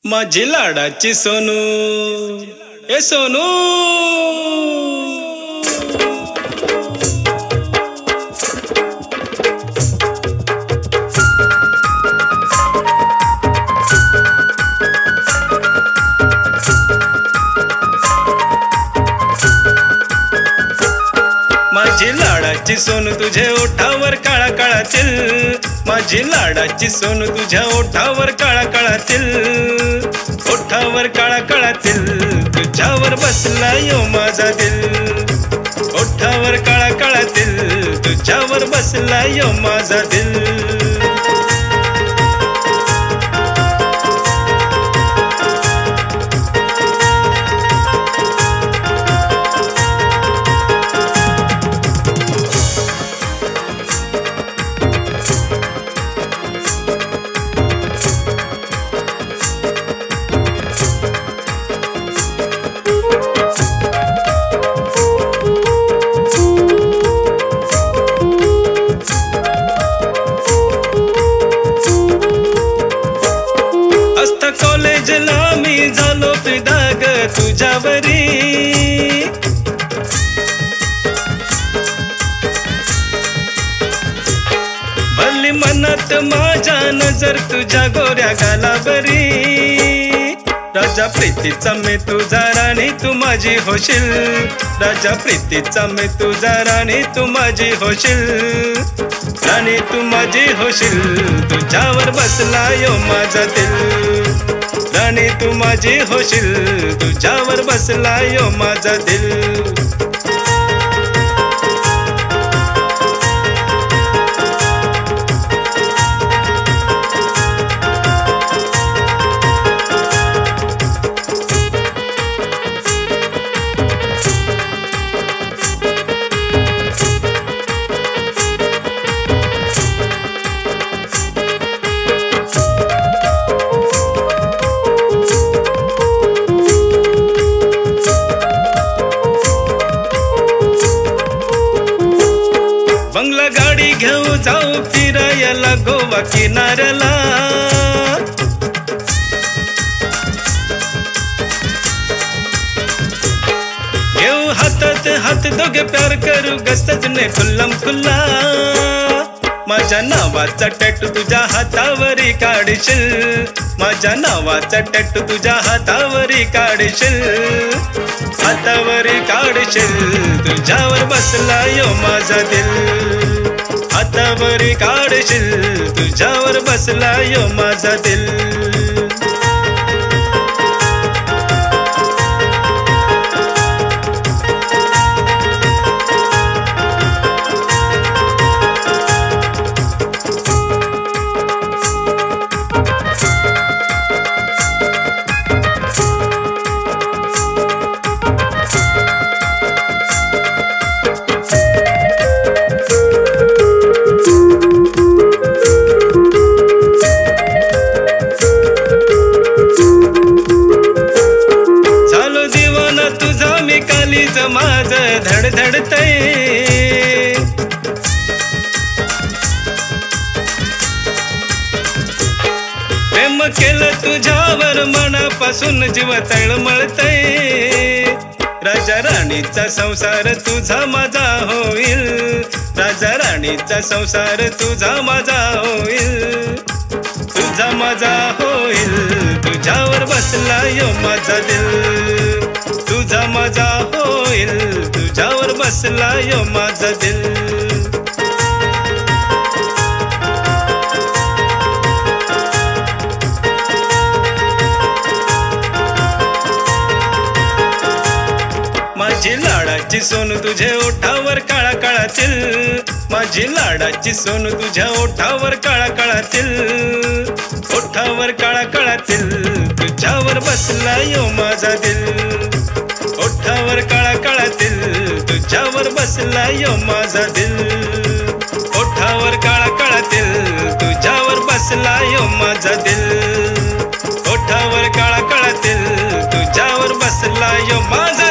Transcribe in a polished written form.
माझी लाडाची सोनू, ए सोनू। माझी लाडाची सोनू तुझे ओठावर काळा काळा तिल, माझी लाडाची सोनू तुझ्या ओठावर काळा काळा तिल, ओठावर काळा काळा तिल, तुझ्यावर बसला यो माझा दिल, ओठावर काळा काळा तिल, तुझ्यावर बसला यो माझा दिल। कॉलेजला मी झालो फिदा ग तुझ्यावरी, भली मनात माझ्या नजर तुझ्या गोऱ्या गालावरी, राजा प्रीतीचा मी तुझा राणी तू माझी होशील, राजा प्रीतीचा मी तुझा राणी तू माझी होशील, राणी तू माझी होशील, तुझ्यावर बसला यो माझा दिल, राणी तू माझी होशील, तुझ्यावर बसला यो माझा दिल। बंगला गाडी घेऊ जाऊ फिरायला गोवा किनाऱ्याला, घेऊ हातात हात दोघे प्यार करू ग सजने खुल्लम खुल्ला, माझ्या नावाचा टॅटू तुझ्या हातावरी काढशील, माझ्या नावाचा टॅटू तुझ्या हातावरी काढशील, हातावरी काढशील, तुझ्यावर बसला यो माझा दिल, हातावरी काढशील, तुझ्यावर बसला यो माझा दिल। कालीज माझ धडधडतय, प्रेम केलं तुझ्यावर मनापासून जीव तळमळतय, राजा राणीचा संसार तुझा माझा होईल, राजा राणीचा संसार तुझा माझा होईल, तुझा माझा होईल, तुझ्यावर बसला यो माझा दिल, तुझा माझा होईल, तुझ्यावर बसला यो माझा दिल। माझी लाडाची सोनू तुझे ओठावर काळा काळा तिल, माझी लाडाची सोनू तुझ्या ओठावर काळा काळा तिल, ओठावर काळा काळा तिल, तुझ्यावर बसला यो माझा दिल, ओठावर काळा काळा तिल, तुझ्यावर बसला यो माझा दिल, ओठावर काळा काळा तिल, तुझ्यावर बसला यो माझा दिल, ओठावर काळा काळा तिल, तुझ्यावर बसला यो माझा